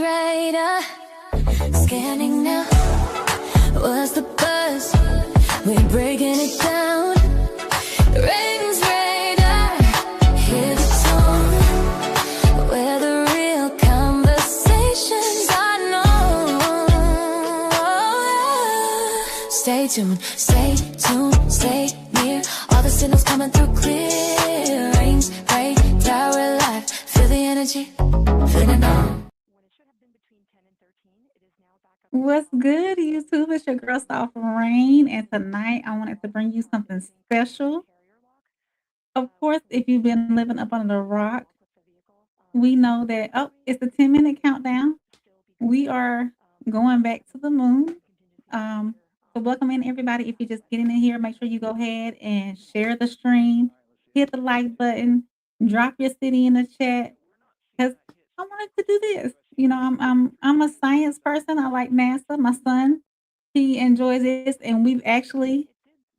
Artemis radar scanning now. What's the buzz? We're breaking it down. Rings radar, hear the tone. Where the real conversations are known. Stay tuned, stay near. All the signals coming through clear. Rings radar, we're live. Feel the energy, feel it now. What's good, YouTube? It's your girl, Soft Rain, and tonight I wanted to bring you something special. Of course, if you've been living up under the rock, we know that, it's a 10-minute countdown. We are going back to the moon. So welcome in, everybody. If you're just getting in here, make sure you go ahead and share the stream, hit the like button, drop your city in the chat, because I wanted to do this. I'm a science person. I like NASA. My son, he enjoys this, and we've actually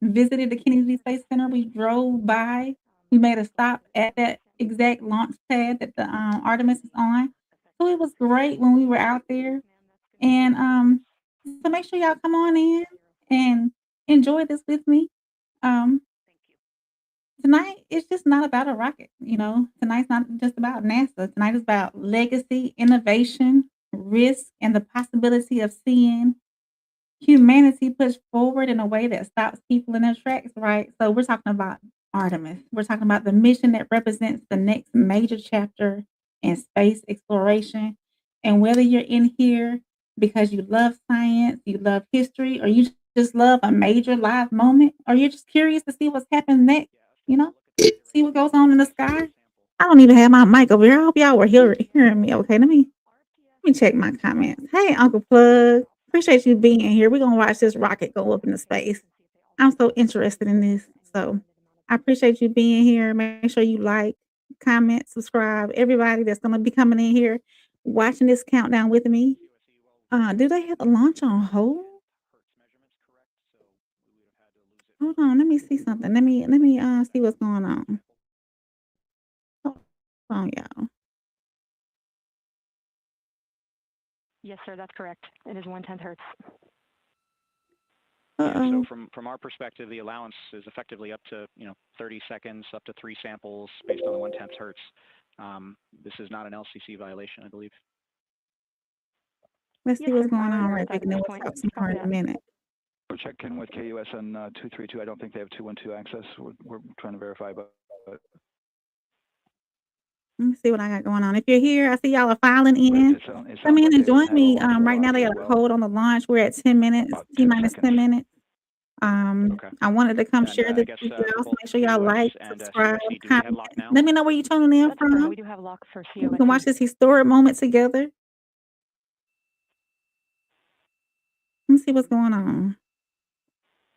visited the Kennedy Space Center. We drove by. We made a stop at that exact launch pad that the Artemis is on. So it was great when we were out there. And so make sure y'all come on in and enjoy this with me. Um, Tonight, it's just not about a rocket, Tonight's not just about NASA. Tonight is about legacy, innovation, risk, and the possibility of seeing humanity pushed forward in a way that stops people in their tracks, right? So we're talking about Artemis. We're talking about the mission that represents the next major chapter in space exploration. And whether you're in here because you love science, you love history, or you just love a major live moment, or you're just curious to see what's happening next, you know, see what goes on in the sky. I don't even have my mic over here. I hope y'all were hearing me. Okay, let me check my comments. Hey, Uncle Plug. Appreciate you being here. We're gonna watch this rocket go up into space. I'm so interested in this. So I appreciate you being here. Make sure you like, comment, subscribe. Everybody that's gonna be coming in here, watching this countdown with me. Do they have the launch on hold? Hold on, let me see something. Let me see what's going on. Hold on, y'all. Yes, sir, that's correct. It is 1/10 hertz. Yeah, so Uh-oh. from our perspective, the allowance is effectively up to 30 seconds, up to 3 samples based on the 1/10 hertz. This is not an LCC violation, I believe. Let's Yes, see what's sir. going I'm on aware right of quick, that and at then this we'll point. talk some more Copy in a that. minute. We're checking with KUS on 232. I don't think they have 212 access. We're trying to verify, but Let me see what I got going on. If you're here, I see y'all are filing in. it Come sounds in like and they join had a me. launch Right now velocity they as got a well, hold on the launch. We're at 10 minutes, about T 10 minus 10 seconds. minutes. Okay. I wanted to come And share I this guess with y'all. So both make sure y'all KUS like, and subscribe, CUSC, do we have comment. lock now? Let me know where you're tuning in That's correct. from. We do have lock for We can watch COSC. this historic moment together. Let me see what's going on.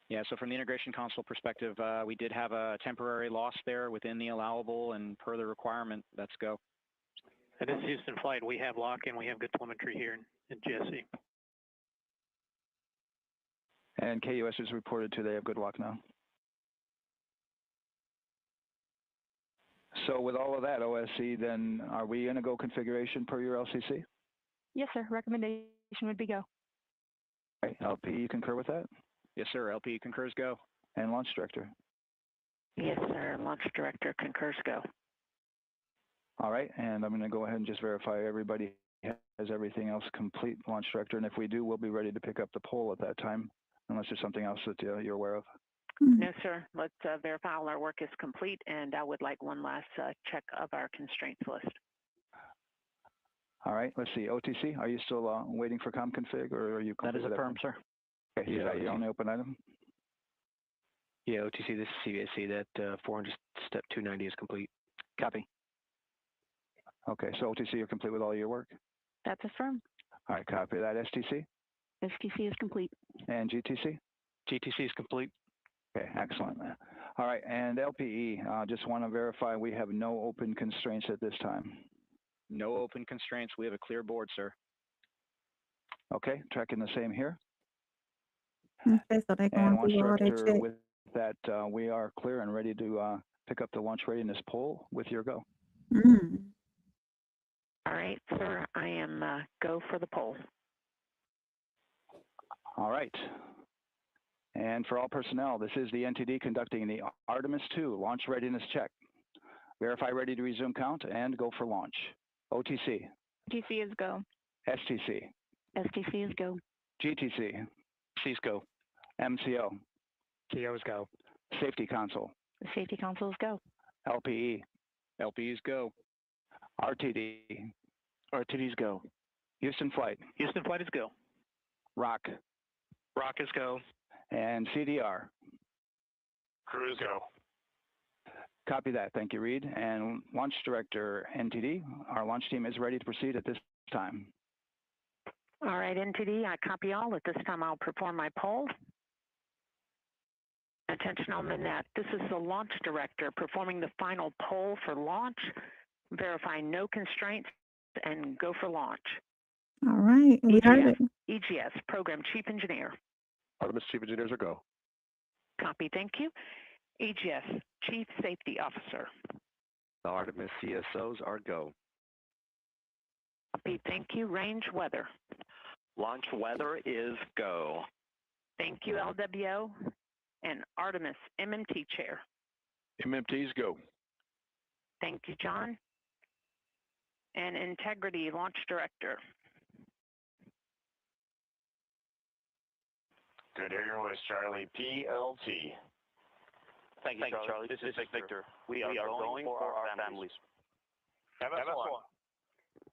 Yeah, so from the integration console perspective, we did have a temporary loss there within the allowable, and per the requirement, let's go. And this is Houston Flight. We have lock and we have good telemetry here in GSC. And KUS is reported to they have good lock now. So with all of that OSC, then are we in a go configuration per your LCC? Yes, sir. Recommendation would be go. Right. LP, you concur with that? Yes, sir. LP concurs go. And launch director? Yes, sir. Launch director concurs go. All right, and I'm going to go ahead and just verify everybody has everything else complete, launch director, and if we do, we'll be ready to pick up the poll at that time, unless there's something else that you're aware of. No, sir. Let's verify all our work is complete, and I would like one last check of our constraints list. All right, let's see. OTC, are you still waiting for ComConfig, or are you? That is affirmed, sir. Okay, Yeah, is that your only open item? Yeah, OTC, this is CVSC. That 400 step 290 is complete. Copy. Okay, so OTC, you're complete with all your work? That's affirmed. All right, copy that. STC? STC is complete. And GTC? GTC is complete. Okay, excellent. All right, and LPE, just want to verify we have no open constraints at this time. No open constraints. We have a clear board, sir. Okay, tracking the same here. Okay, so they're And going launch through all their director, checks. with that, we are clear and ready to pick up the launch readiness poll with your go. Mm. right, sir, I am go for the poll. All right. And for all personnel, this is the NTD conducting the Artemis 2 launch readiness check. Verify ready to resume count and go for launch. OTC. OTC is go. STC. STC is go. GTC. C's go. MCO. TO's go. Safety Console. The safety console is go. LPE. LP's go. RTD. RTD's go. Houston Flight. Houston flight is go. ROC. Rock is go. And CDR. Crews go. Copy that. Thank you, Reed. And Launch Director NTD, our launch team is ready to proceed at this time. All right, NTD, I copy all. At this time, I'll perform my poll. Attention on the net. This is the launch director performing the final poll for launch, verifying no constraints, and go for launch. All right. We heard it. EGS, Program Chief Engineer. Artemis Chief Engineers are go. Copy, thank you. EGS, Chief Safety Officer. The Artemis CSOs are go. Copy, thank you. Range Weather. Launch weather is go. Thank you, LWO. And Artemis MMT Chair. MMT's go. Thank you, John. And Integrity Launch Director. Good to hear your voice, Charlie. PLT. Thank you, Charlie. This is Victor. We are going for our families. MS1.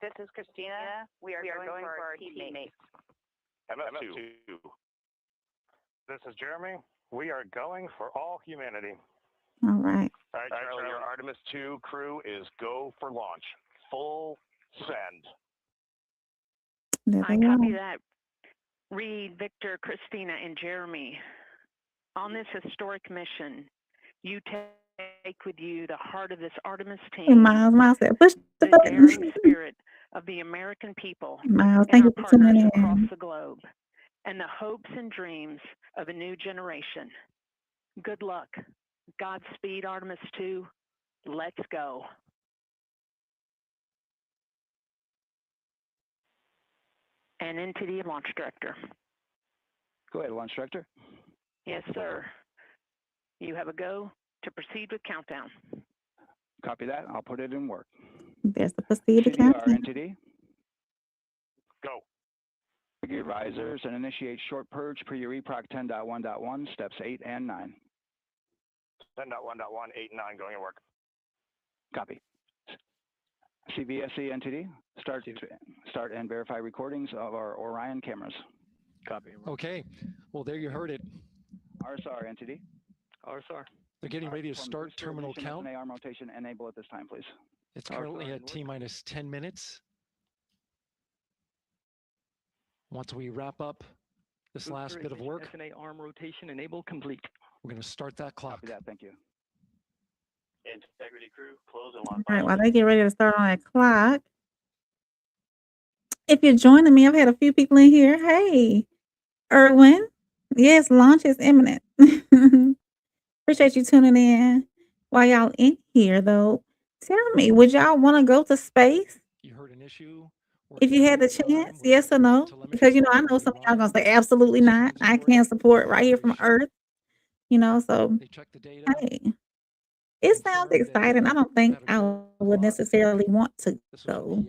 This is Christina. We are going for our teammates. MS2. This is Jeremy. We are going for all humanity. All right. All right, Charlie, your Artemis 2 crew is go for launch. Full send. There I they copy go. that. Reed, Victor, Christina, and Jeremy. On this historic mission, you take with you the heart of this Artemis Hey, team, Miles said, push the the daring button. spirit of the American people Miles, and thank our you for tuning partners across in. the globe, and the hopes and dreams of a new generation. Good luck. Godspeed, Artemis 2. Let's go. And into the launch director. Go ahead, Launch Director. Yes, sir. You have a go to proceed with countdown. Copy that. I'll put it in work. There's the proceed to CDR countdown. NTD. Go. Your risers and initiate short purge per your EPROC 10.1.1, steps 8 and 9. 10.1.1, 8, and 9 going to work. Copy. CVSE NTD, start and verify recordings of our Orion cameras. Copy. Okay, well, there you heard it. RSR NTD. RSR. They're getting ready to From start booster terminal ignition count. and AR rotation enable at this time, please. It's currently at T-minus 10 minutes. Once we wrap up this last bit of work, SNA arm rotation enable complete. we're going to start that clock. Copy that. Thank you. Integrity crew, close and All lock. right, while they get ready to start on that clock, if you're joining me, I've had a few people in here. Hey, Erwin. Yes, launch is imminent. Appreciate you tuning in. While y'all in here, though, tell me, would y'all want to go to space? You heard an issue? If you had the chance, yes or no? Because, I know some of y'all going to say, absolutely not. I can't support right here from Earth. So, They checked the data. hey, it sounds exciting. I don't think I would necessarily want to This was go.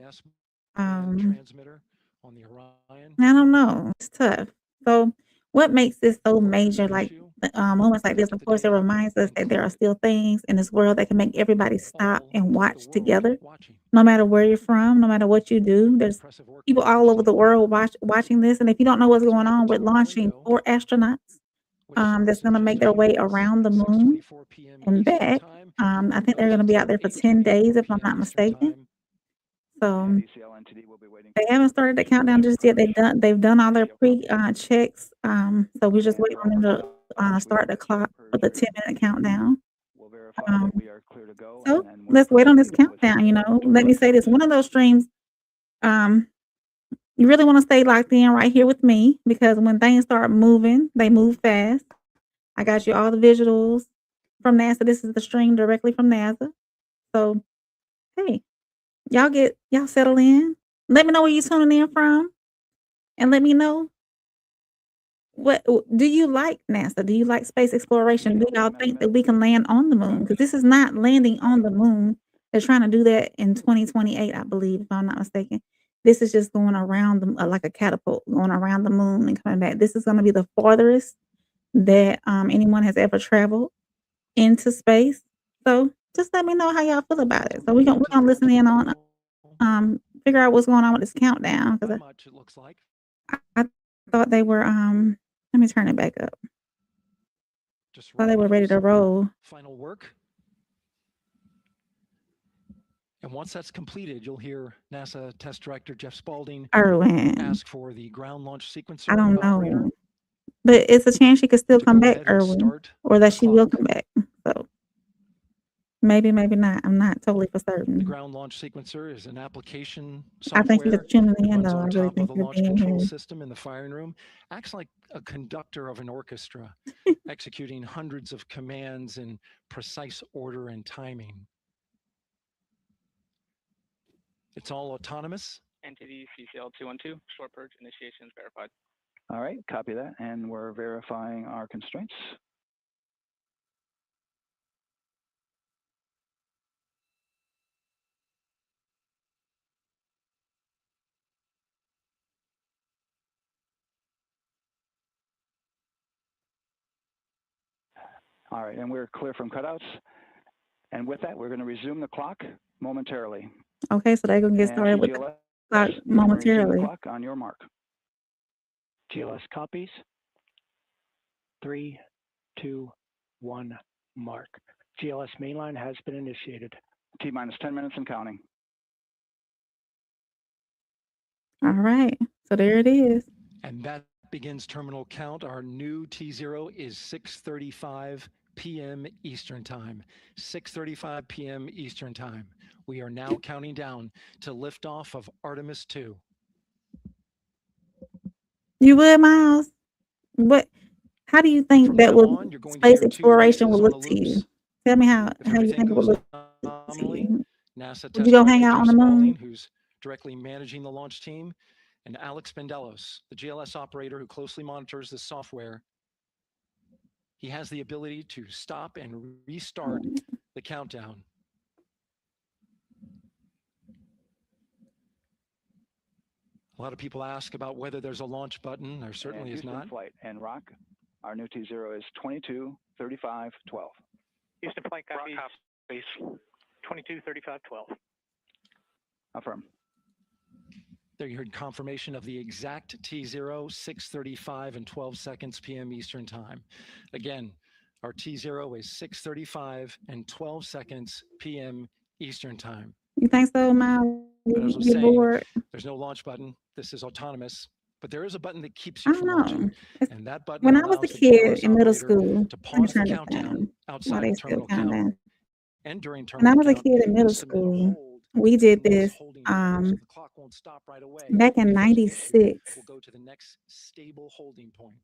an ES transmitter on the Orion. I don't know. It's tough. So what makes this so major, like moments like this, of course, it reminds us that there are still things in this world that can make everybody stop and watch together, no matter where you're from, no matter what you do. There's people all over the world watching this. And if you don't know what's going on, we're launching 4 astronauts that's going to make their way around the moon and back. I think they're going to be out there for 10 days, if I'm not mistaken. So they haven't started the countdown just yet. They've done all their checks. So we're just waiting on them to start the clock for the 10-minute countdown. So let's wait on this countdown. Let me say this: one of those streams, you really want to stay locked in right here with me, because when things start moving, they move fast. I got you all the visuals from NASA. This is the stream directly from NASA. So hey, y'all settle in. Let me know where you're tuning in from, and let me know what do you like NASA? Do you like space exploration? Do y'all think that we can land on the moon? Because this is not landing on the moon. They're trying to do that in 2028, I believe, if I'm not mistaken. This is just going around the like a catapult, going around the moon and coming back. This is going to be the farthest that anyone has ever traveled into space. So just let me know how y'all feel about it. So we're gonna listen in on figure out what's going on with this countdown because much it looks like. I thought they were let me turn it back up. Just Thought they were ready to roll. Final work. And once that's completed, you'll hear NASA Test Director Jeff Spaulding Erwin. ask for the ground launch sequencer. I don't operator know. But it's a chance she could still to come go back, ahead and Erwin. start Or that the she will clock. come back. So maybe, maybe not. I'm not totally for The certain. ground launch sequencer is an application I think you're software just tuning that in runs though. I on really top of think the you're launch being control here. system in the firing room, acts like a conductor of an orchestra, executing hundreds of commands in precise order and timing. It's all autonomous. Entity CCL 212, short purge initiation is verified. All right, copy that, and we're verifying our constraints. All right, and we're clear from cutouts. And with that, we're going to resume the clock momentarily. Okay, so they're gonna get And started with the GLS, clock resume the momentarily. clock on your mark. GLS copies. 3, 2, 1, mark. GLS mainline has been initiated. T-minus 10 minutes and counting. All right. So there it is. And that begins terminal count. Our new T0 is 6:35 p.m. Eastern Time. 6:35 p.m. Eastern Time. We are now counting down to liftoff of Artemis 2. You would, Miles? How do you think From that now would on, you're going to space hear two exploration voices would on the look to you? loops. Tell me how If you everything think it would goes look to nominally, you. NASA Would Test you go Director hang out Jeff on the Spaulding, moon? who's directly managing the launch team, and Alex Bendelos, the GLS operator who closely monitors the software. He has the ability to stop and restart the countdown. A lot of people ask about whether there's a launch button. There certainly is not. Flight and Rock, our new T0 is 22:35:12. Houston flight copies. Base 22:35:12. Affirm. There you heard confirmation of the exact T0, 6:35 and 12 seconds p.m. Eastern Time. Again, our T0 is 6:35 and 12 seconds p.m. Eastern Time. You think so, Miles? But as I was Get saying, bored? there's no launch button. This is autonomous, but there is a button that keeps I you don't from know. launching. And that button When I was a allows the kid GLS in middle operator school, to let me pause the turn this countdown down while outside they of still terminal count count. down. And during When I terminal was a count, kid in middle you'll submit a school, hold we did in this this holding point. So the clock won't stop right away. back in If there's an issue, '96. we'll go to the next stable holding point.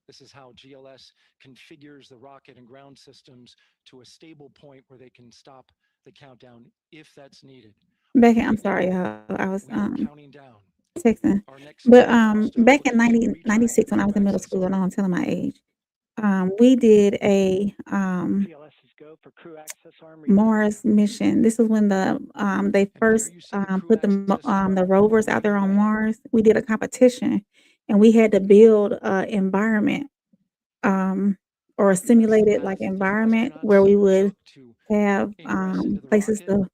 This is how GLS configures the rocket and ground systems to a stable point where they can stop the countdown if that's needed. I'm sorry, y'all. I was counting down. texting. Our next But milestone back will in be to 96 when I was in middle school, I know I'm telling my age. We did a GLS's go for crew access arm. Mars mission. This is when they first put the rovers out there on Mars. We did a competition, and we had to build an environment or a simulated like environment where we would have places to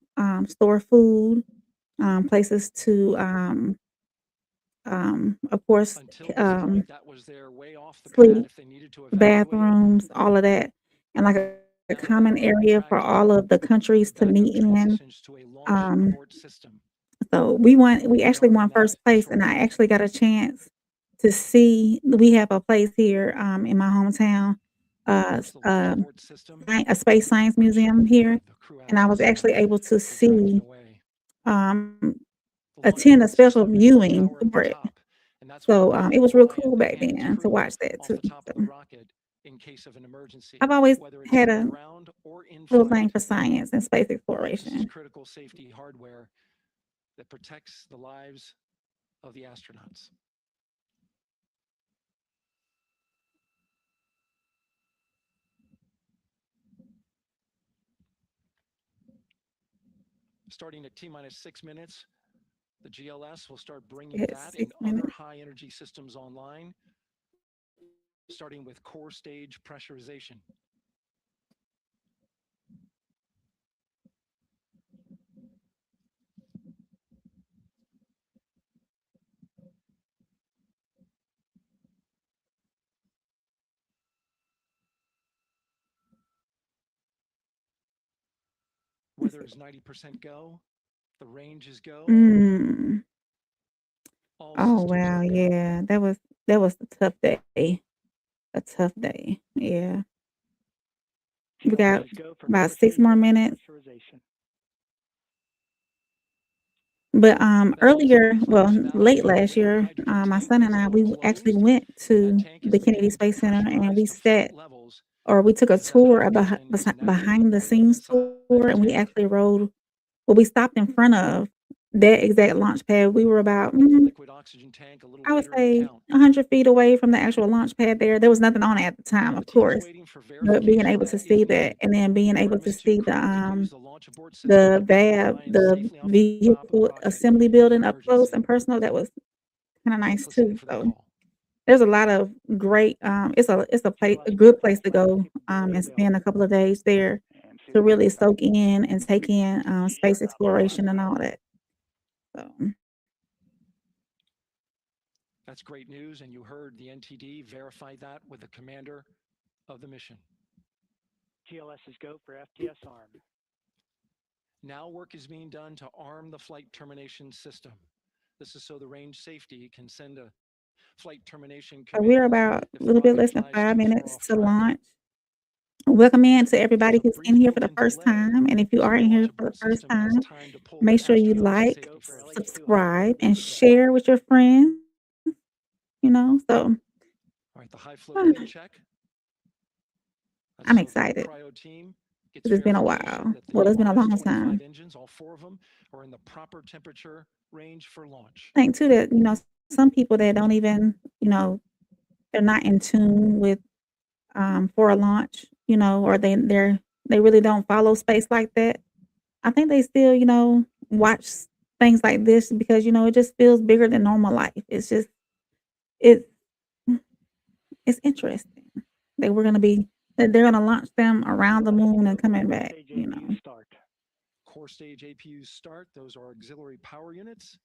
store food, places to of course sleep, bathrooms, all of that, and like a common area for all of the countries to meet in. So we actually won first place, and I actually got a chance to see. We have a place here in my hometown, a space science museum here, and I was actually able to see attend a special viewing for it. So it was real cool back then to watch that too. So. in case of an emergency, I've always whether it's had on the a ground or in little thing flight. for science and space This is exploration. critical safety hardware that protects the lives of the astronauts. Starting at T-minus 6 minutes, the GLS will start bringing It's that 6 and other minutes. high energy systems online, starting with core stage pressurization. Weather is 90% go. The range is go. Mm. All Oh, systems wow, are go. yeah, that was a tough day. A tough day, yeah. We got about 6 more minutes. But, earlier, well, late last year, my son and I, we actually went to the Kennedy Space Center and we sat or we took a tour, a behind the scenes tour, and we actually rode well, we stopped in front of that exact launch pad. We were about, Liquid oxygen tank a little I would later in the say count. 100 feet away from the actual launch pad there. There was nothing on it at the time, While of the team is course, waiting for but being verification able that to is see needed, that and then being the able to Artemis 2 see crew will use the launch abort system the to bring VAB, Orion the safely off the top of vehicle the rocket assembly in building an up close emergency. and personal, that was kinda nice Let's listen in too. for that So, call. there's a lot of great, it's a good place to go, and spend a couple of days there And see to if we really got soak in and take in, space exploration and all that. So, That's great news, and you heard the NTD verify that with the commander of the mission. GLS is go for FTS arm. Now work is being done to arm the flight termination system. This is so the range safety can send a flight termination so we're command about a if the little bit rocket less than flies 5 too far minutes off to track. launch. Welcome in to everybody There's a who's brief in here for the built-in first delay, time, and if you so are the in launch here for the abort first system has time, time to pull make the sure you astronauts like, safely forward. subscribe, and share with your friends, so All right, the high flow grid check. That's I'm so the excited cryo team gets 'cause it's been a verification while. that the Well, new it's been a long RS-25 time. engines, all 4 of them, are in the proper temperature range for launch. I think too that, some people that don't even, they're not in tune with, for a launch, or they really don't follow space like that. I think they still, watch things like this because, it just feels bigger than normal life. It's just it's it's interesting that they're gonna launch them around the moon and coming back. Start. Core stage APUs start. Those are auxiliary power units,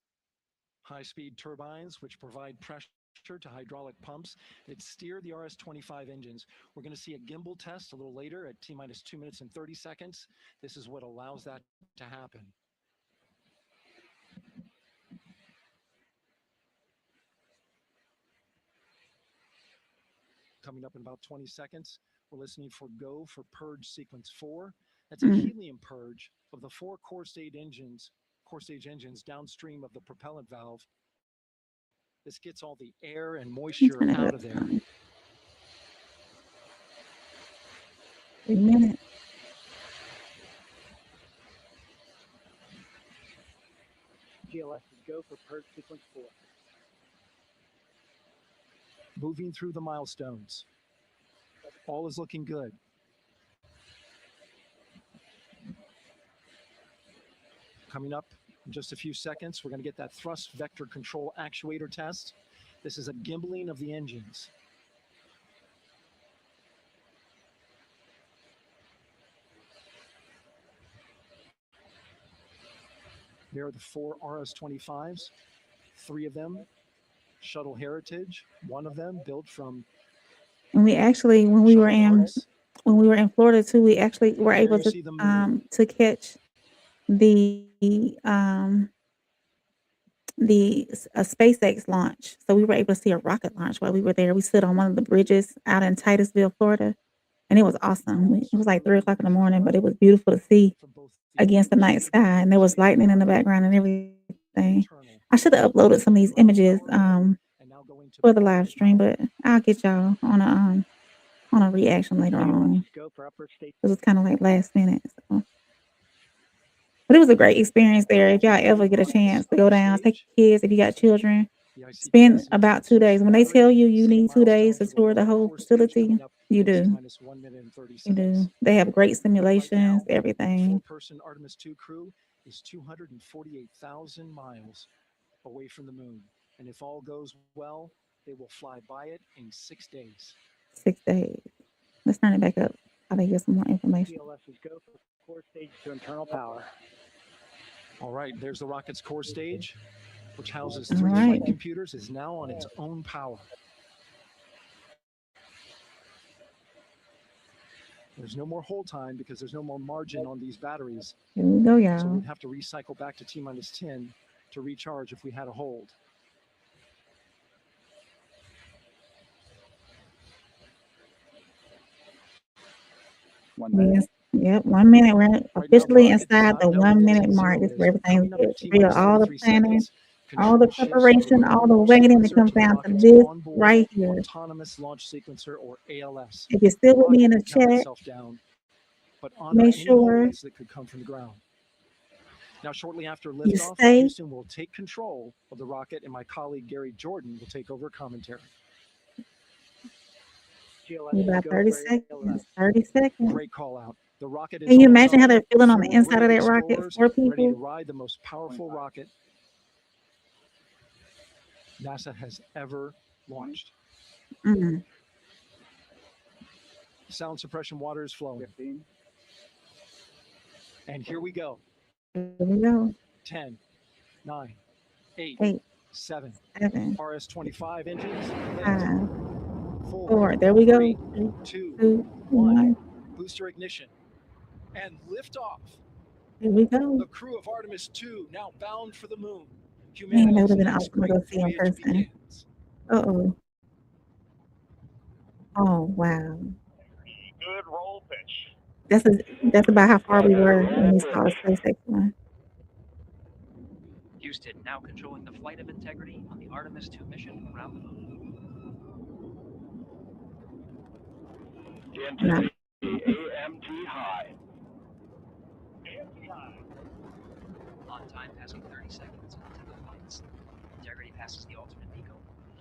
high-speed turbines, which provide pressure to hydraulic pumps that steer the RS-25 engines. We're going to see a gimbal test a little later at T-minus 2 minutes and 30 seconds. This is what allows that to happen. Coming up in about 20 seconds, we're listening for go for purge sequence 4. That's a helium purge of the 4 core stage engines downstream of the propellant valve. This gets all the air and moisture out of there. 3 minutes. GLS is go for purge sequence 4. Moving through the milestones. All is looking good. Coming up in just a few seconds, we're going to get that thrust vector control actuator test. This is a gimbaling of the engines. There are the 4 RS-25s, 3 of them shuttle heritage, 1 of them built from And we actually, when we were in Florida too, we actually were There able you to, see the moon. to catch the, SpaceX launch. So we were able to see a rocket launch while we were there. We stood on one of the bridges out in Titusville, Florida, and it was awesome. It was like 3:00 in the morning, but it was beautiful to see against the night sky, and there was lightning in the background and everything. I should have uploaded some of these images, for the live stream, but I'll get y'all on a, on a reaction later on. Go for upper stage. It was kind of like last minute. So. But it was a great experience there. If y'all ever get a chance to go down, take your kids, if you got children, spend about 2 days. When they tell you you need 2 days to tour the whole facility, you do. You do. They have great simulations, everything. Four-person Artemis 2 crew is 248,000 miles away from the moon. And if all goes well, they will fly by it in 6 days. 6 days. Let's turn it back up. I'll get some more information. PLS's go for core stage to internal power. All right, there's the rocket's core stage, which houses 3 flight computers, is now on its own power. There's no more hold time because there's no more margin on these batteries. Here we go, y'all. So we'd have to recycle back to T-minus 10 to recharge if we had a hold. Yes. Yep, 1 minute. We're officially inside the 1 minute mark. This is where everything's good. Real, all the planning, all the preparation, all the waiting that comes down to this right here. Autonomous launch sequencer or ALS. If you're still with me in the chat, make sure that could come from the ground. Now, shortly after liftoff, Houston will take control of the rocket, and my colleague Gary Jordan will take over commentary. About 30 seconds. 30 seconds. Great call out. The rocket is Can you imagine how they're feeling on the inside of that rocket? 4 ready to people. ride the most powerful rocket NASA has ever launched. Mm. Sound suppression water is flowing. 15. And here we go. Here we go. 10, 9, 8, 7, 7, RS-25 engines. 5, 4. There we go. 3, 2, 1. Booster ignition. And liftoff. Here we go. The crew of Artemis 2 now bound for the moon. Man, that would have been awesome to go see in person. Uh-oh. Oh, wow. Good roll pitch. That's about how far we were when we saw the SpaceX one. Houston now controlling the flight of Integrity on the Artemis 2 mission around the moon. AMT high. AMT high. On time passing 30 seconds into the flights. Integrity passes the ultimate beacon.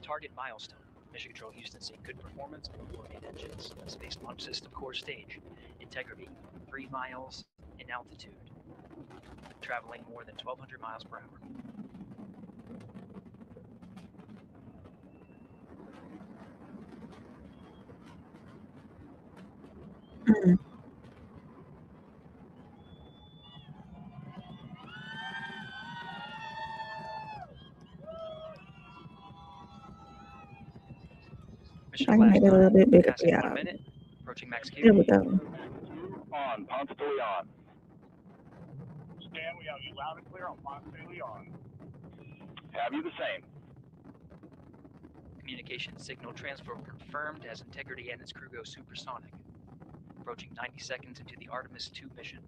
Target milestone. Mission Control Houston seeing good performance on the 4 main engines. Space Launch System core stage. Integrity 3 miles in altitude. Traveling more than 1,200 miles per hour. Mm. I can make it a little bit bigger for y'all. 1 minute. Approaching max Q. There we go. On, Ponce de Leon. Stan, we have you loud and clear on Ponce de Leon. Have you the same? Communication signal transfer confirmed as Integrity and its crew go supersonic. Approaching 90 seconds into the Artemis 2 mission.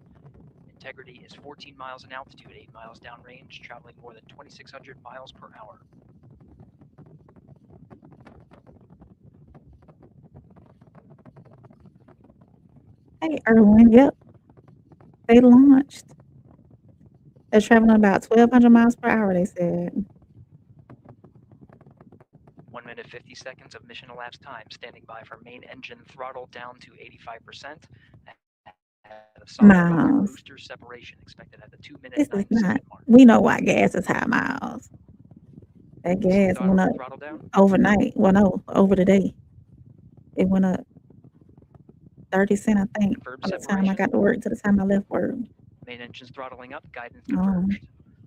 Integrity is 14 miles in altitude, 8 miles downrange, traveling more than 2,600 miles per hour. Hey, Erwin, yep. They launched. They're traveling about 1,200 miles per hour, they said. 1 minute 50 seconds of mission elapsed time, standing by for main engine throttle down to 85%. Miles. Booster separation expected at the 2 minute This is 9 not. second mark. We know why gas is high, Miles. That gas went up Throttle down. overnight. Well, no, over the day. It went up 30 cents, I think, from the time I got to work to the time I left work. Main engine's throttling up, guidance Oh, converged.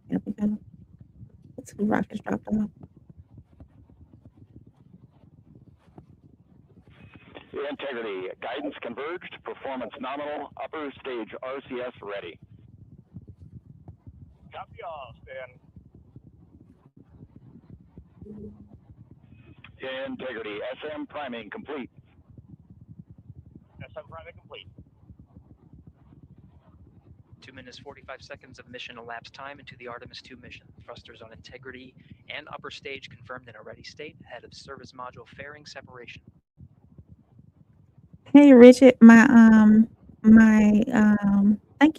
here we go. The 2 rockets dropped off. Integrity, guidance converged, performance nominal, upper stage RCS ready. Copy all, Stan. Integrity, SM priming complete. SM priming complete. 2 minutes 45 seconds of mission elapsed time into the Artemis 2 mission. Thrusters on Integrity and upper stage confirmed in a ready state ahead of service module fairing separation. Hey, Richard, thank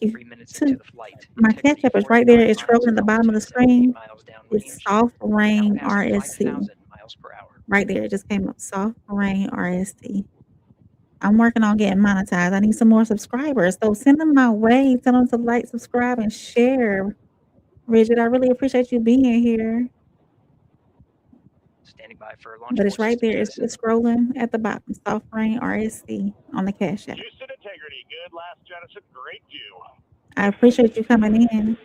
you. 3 minutes Too. into the flight. My Integrity catch up is right there. 49 It's miles scrolling at at the bottom of the altitude, 78 screen. miles It's downrange. soft Now rain passing RSC. 5,000 miles per hour. Right there. It just came up. Soft rain RSC. I'm working on getting monetized. I need some more subscribers. So send them my way. Tell them to like, subscribe, and share. Richard, I really appreciate you being here. Standing by for launch But it's right system there. It's scrolling at the bottom. Soft rain RSC on the Cash App. Houston Integrity, good last jettison, great view. I appreciate you coming in.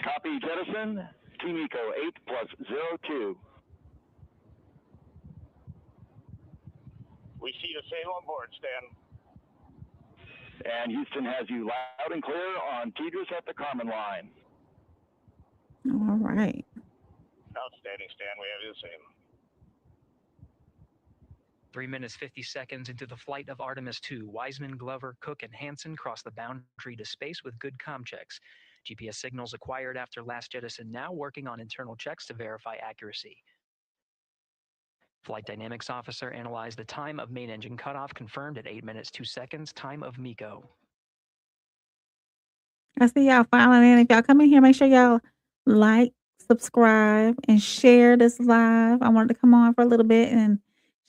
Copy jettison, Team Eco 8+02. We see the same on board, Stan. And Houston has you loud and clear on Tidris at the Carmen line. All right. Outstanding, Stan. We have you the same. 3 minutes 50 seconds into the flight of Artemis 2, Wiseman, Glover, Cook, and Hansen cross the boundary to space with good comm checks. GPS signals acquired after last jettison now working on internal checks to verify accuracy. Flight Dynamics Officer analyzed the time of main engine cutoff, confirmed at 8 minutes 2 seconds, time of MECO. I see y'all filing in. If y'all come in here, make sure y'all like, subscribe, and share this live. I wanted to come on for a little bit and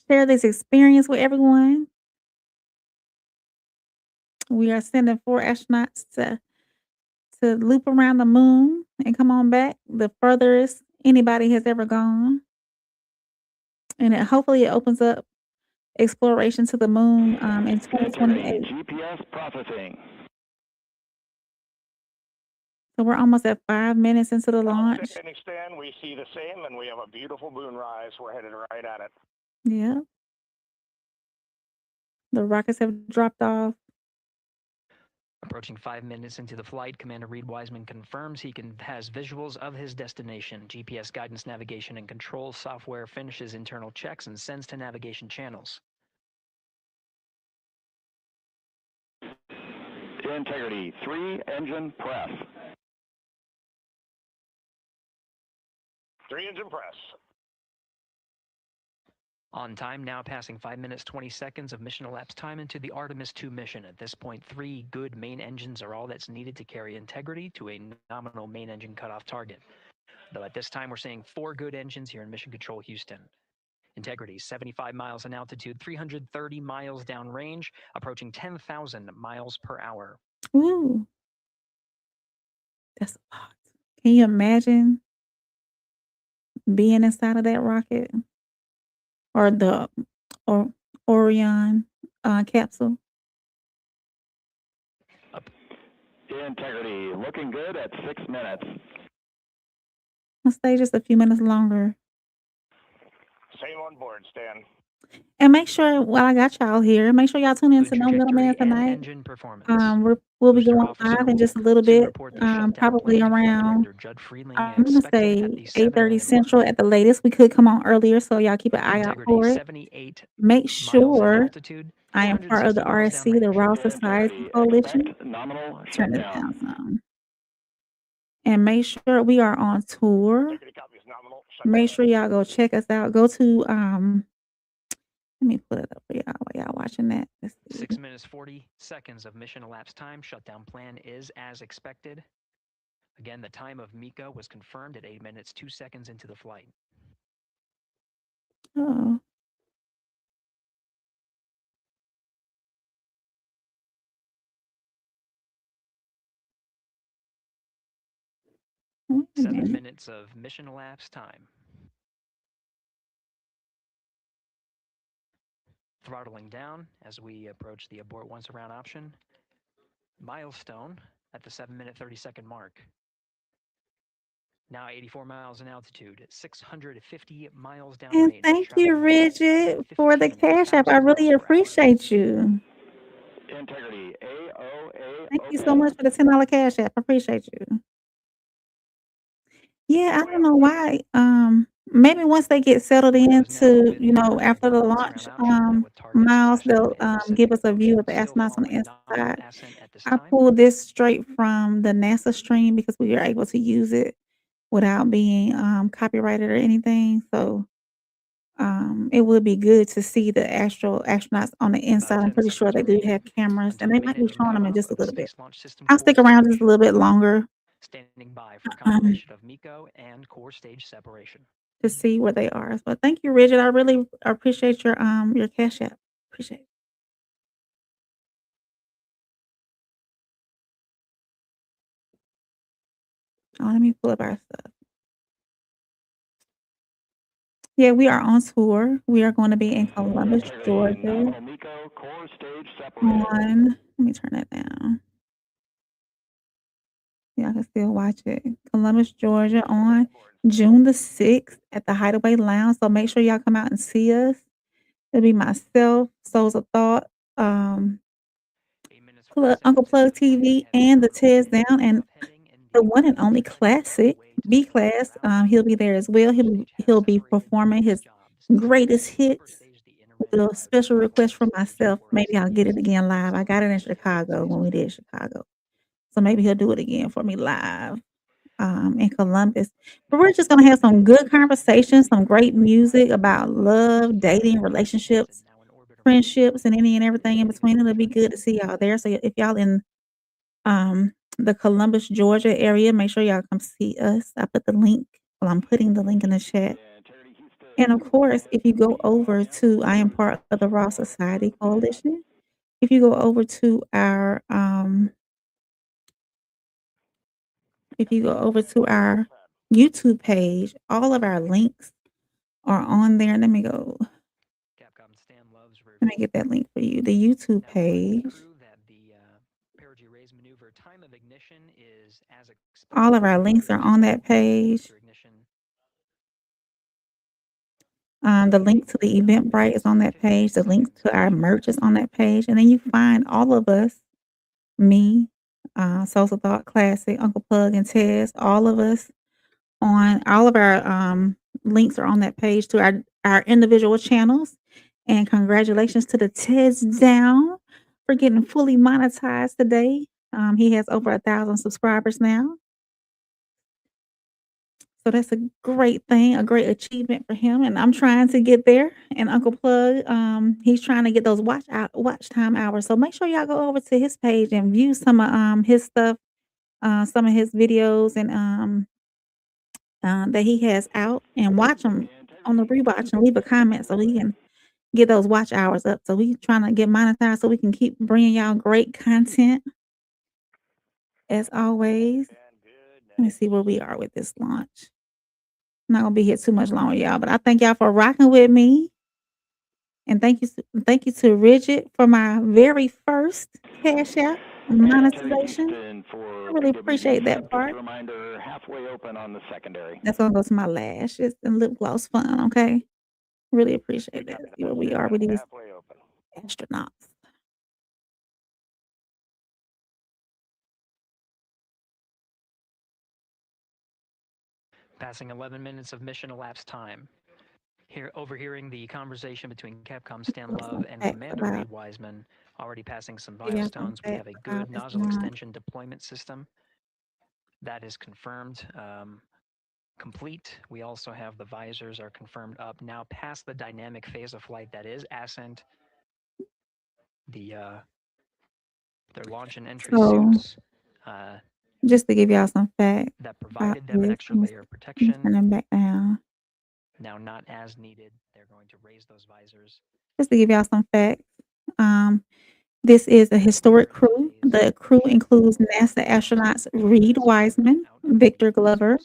share this experience with everyone. We are sending 4 astronauts to loop around the moon and come on back, the furthest anybody has ever gone. And hopefully it opens up exploration to the moon in 2028. GPS processing. So we're almost at 5 minutes into the launch. Outstanding, Stan. We see the same, and we have a beautiful moonrise. We're headed right at it. Yeah. The rockets have dropped off. Approaching 5 minutes into the flight, Commander Reed Wiseman confirms he has visuals of his destination. GPS guidance, navigation, and control software finishes internal checks and sends to navigation channels. Integrity, 3 engine press. 3 engine press. On time, now passing 5 minutes 20 seconds of mission elapsed time into the Artemis 2 mission. At this point, 3 good main engines are all that's needed to carry Integrity to a nominal main engine cutoff target. Though at this time, we're seeing 4 good engines here in Mission Control Houston. Integrity, 75 miles in altitude, 330 miles downrange, approaching 10,000 miles per hour. Ooh. That's a lot. Can you imagine being inside of that rocket? Or the Orion capsule? Integrity, looking good at 6 minutes. Let's stay just a few minutes longer. Same on board, Stan. And make sure, while I got y'all here, make sure y'all tune in to No Middleman tonight. Engine performance. We'll be going live in just a little bit, probably around, I'm going to say 8:30 Central at the latest. We could come on earlier, so y'all keep an eye out for it. Make sure I am part of the RSC, the Raw Society Coalition. Turn this down some. And make sure we are on tour. Make sure y'all go check us out. Go to let me put it up for y'all while y'all watching that. 6 minutes 40 seconds of mission elapsed time. Shutdown plan is as expected. Again, the time of MECO was confirmed at 8 minutes 2 seconds into the flight. Oh. Mm-hmm. 7 minutes of mission elapsed time. Throttling down as we approach the abort once around option. Milestone at the 7-minute 30-second mark. Now 84 miles in altitude, 650 miles down range. And thank you, Richard, for the Cash App. I really appreciate you. Integrity, AOA. Thank you so much for the $10 Cash App. I appreciate you. Yeah, I don't know why. Maybe once they get settled into, after the launch, miles, they'll give us a view of the astronauts on the inside. I pulled this straight from the NASA stream because we were able to use it without being copyrighted or anything. So it would be good to see the actual astronauts on the inside. About I'm 10 pretty sure seconds they do have remaining cameras, until and the they main might be engine showing them in power just a of the little bit. Space Launch System I'll core stick around just stage. a little bit longer Standing by for confirmation of MECO and core stage separation. to see where they are. So thank you, Rigid. I really appreciate your Cash App. Appreciate it. Oh, let me pull up our stuff. Yeah, we are on tour. We are going to be in Columbus, Georgia. Miko, core stage separation. On, let me turn that down. Y'all can still watch it. Columbus, Georgia on June the 6th at the Hideaway Lounge. So make sure y'all come out and see us. It'll be myself, Souls of Thought, Uncle Plug TV, and the Tears Down, and the one and only classic B Class. He'll be there as well. He'll be performing his greatest hits with a special request from myself. Maybe I'll get it again live. I got it in Chicago when we did Chicago. So maybe he'll do it again for me live in Columbus. But we're just gonna have some good conversations, some great music about love, dating, relationships, friendships, and any and everything in between. It'll be good to see y'all there. So if y'all in the Columbus, Georgia area, make sure y'all come see us. I put the link. Well, I'm putting the link in the chat. And of course, if you go over to, I am part of the Raw Society Coalition. If you go over to our YouTube page, all of our links are on there. Let me go. Let me get that link for you. The YouTube page. All of our links are on that page. The link to the Eventbrite is on that page. The link to our merch is on that page. And then you find all of us, me, Souls of Thought Classic, Uncle Plug, and Tez, all of us on all of our links are on that page to our individual channels. And congratulations to the Tez Down for getting fully monetized today. He has over 1,000 subscribers now. So that's a great thing, a great achievement for him, and I'm trying to get there. And Uncle Plug, he's trying to get those watch time hours. So make sure y'all go over to his page and view some of his stuff, some of his videos, and that he has out, and watch them on the rewatch and leave a comment so we can get those watch hours up. So we trying to get monetized so we can keep bringing y'all great content. As always, let me see where we are with this launch. I'm not gonna be here too much longer, y'all, but I thank y'all for rocking with me. And thank you to Rigid for my very first Cash App monetization. I really appreciate that part. Reminder, halfway open on the secondary. That's gonna go to my lashes and lip gloss fun, okay? Really appreciate that. See where we are with these astronauts. Passing 11 minutes of mission elapsed time. Here, overhearing the conversation between Capcom Stan Love and Commander Reed Wiseman, already passing some milestones. We have a good nozzle extension deployment system. That is confirmed, complete. We also have the visors are confirmed up. Now past the dynamic phase of flight, that is ascent. Their launch and entry suits. Just to give y'all some facts. That provided them an extra layer of protection. Turn them back down. Now not as needed. They're going to raise those visors. Just to give y'all some facts. This is a historic crew. The crew includes NASA astronauts Reed Wiseman, Victor Glover.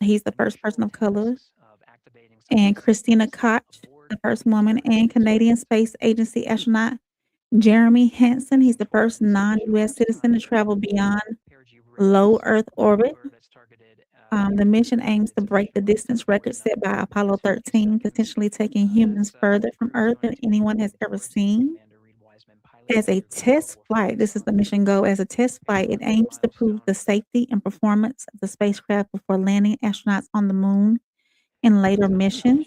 He's the first person of color. And Christina Koch, the first woman, and Canadian Space Agency astronaut Jeremy Hansen. He's the first non-US citizen to travel beyond low Earth orbit. The mission aims to break the distance record set by Apollo 13, potentially taking humans further from Earth than anyone has ever seen. As a test flight, this is the mission goal. As a test flight, it aims to prove the safety and performance of the spacecraft before landing astronauts on the moon in later missions.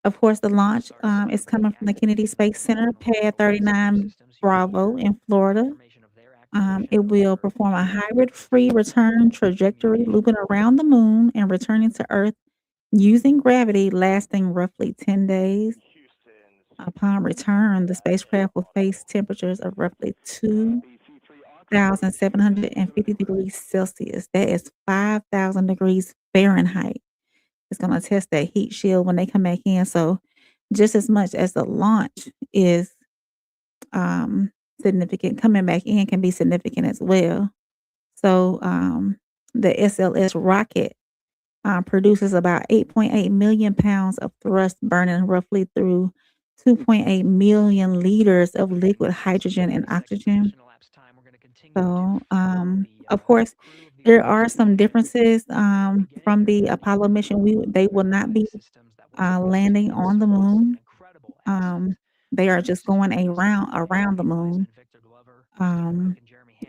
Of course, the launch is coming from the Kennedy Space Center, Pad 39 Bravo in Florida. It will perform a hybrid-free return trajectory, looping around the moon and returning to Earth using gravity, lasting roughly 10 days. Upon return, the spacecraft will face temperatures of roughly 2,750 degrees Celsius. That is 5,000 degrees Fahrenheit. It's going to test that heat shield when they come back in. So just as much as the launch is significant, coming back in can be significant as well. So the SLS rocket produces about 8.8 million pounds of thrust, burning roughly through 2.8 million liters of liquid hydrogen and oxygen. So, of course, there are some differences from the Apollo mission. They will not be landing on the moon. They are just going around the moon.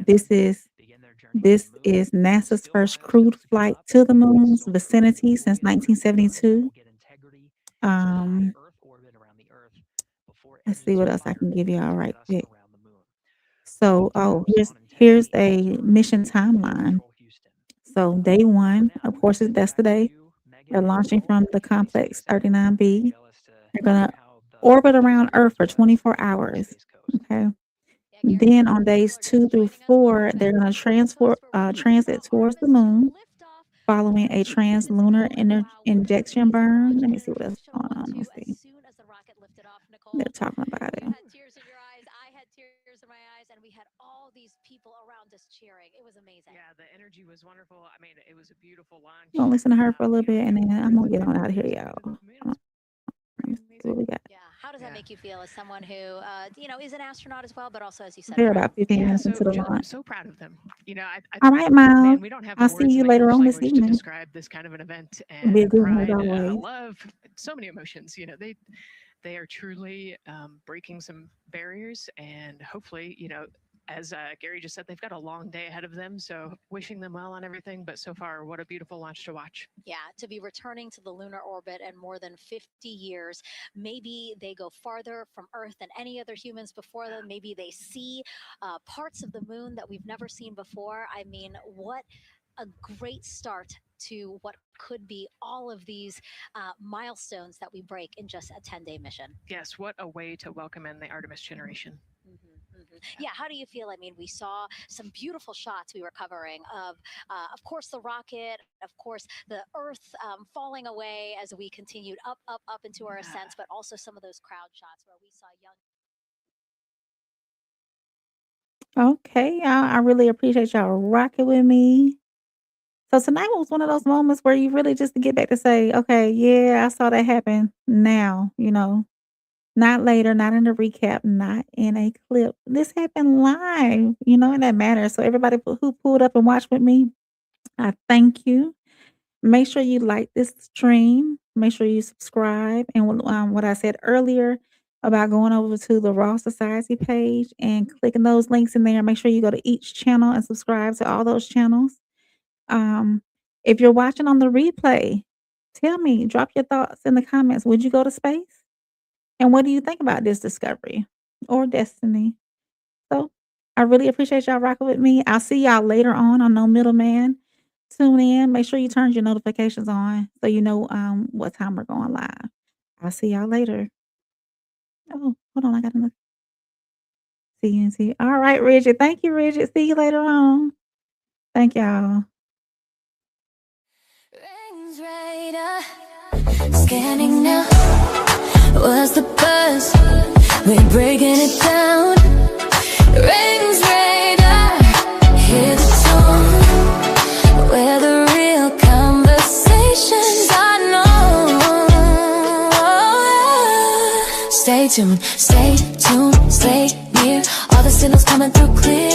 This is NASA's first crewed flight to the moon's vicinity since 1972. Let's see what else I can give y'all right quick. So, here's a mission timeline. So day 1, of course, that's today. They're launching from the complex 39B. They're gonna orbit around Earth for 24 hours. Okay. Then on days 2 through 4, they're gonna transit towards the moon, following a translunar injection burn. Let me see what else is going on. Let's see. They're talking about it. Yeah, the energy was wonderful. I mean, it was a beautiful launch. Gonna listen to her for a little bit, and then I'm gonna get on out of here, y'all. Let me see what we got. How does that make you feel as someone who, is an astronaut as well, but also, as you said, They're about 15 minutes into the I'm launch. so proud of them. All right, Miles. Man, we don't have the I'll see words you in the later English on this language to evening. describe this kind of an event It'll be a and good one as pride, always. love, so many emotions. They are truly breaking some barriers, and hopefully, as Gary just said, they've got a long day ahead of them. So wishing them well on everything. But so far, what a beautiful launch to watch. Yeah, to be returning to the lunar orbit in more than 50 years. Maybe they go farther from Earth than any other humans before them. Maybe they see parts of the moon that we've never seen before. I mean, what a great start to what could be all of these milestones that we break in just a 10-day mission. Yes, what a way to welcome in the Artemis generation. Yeah, how do you feel? I mean, we saw some beautiful shots we were covering of course, the rocket, of course, the Earth falling away as we continued up into our ascents, but also some of those crowd shots where we saw young. Okay, y'all. I really appreciate y'all rocking with me. So tonight was one of those moments where you really just to get back to say, okay, yeah, I saw that happen now, not later, not in a recap, not in a clip. This happened live, and that matters. So everybody who pulled up and watched with me, I thank you. Make sure you like this stream. Make sure you subscribe. And what I said earlier about going over to the Raw Society page and clicking those links in there. Make sure you go to each channel and subscribe to all those channels. If you're watching on the replay, tell me, drop your thoughts in the comments. Would you go to space? And what do you think about this discovery or destiny? So I really appreciate y'all rocking with me. I'll see y'all later on No Middleman. Tune in. Make sure you turn your notifications on so you know what time we're going live. I'll see y'all later. Oh, hold on. I got another. CNC. All right, Rigid. Thank you, Rigid. See you later on. Thank y'all. Rings radar, scanning now. What's the buzz? We're breaking it down. Rings radar, hear the tone. Where the real conversations are known. Stay tuned, stay near. All the signals coming through clear.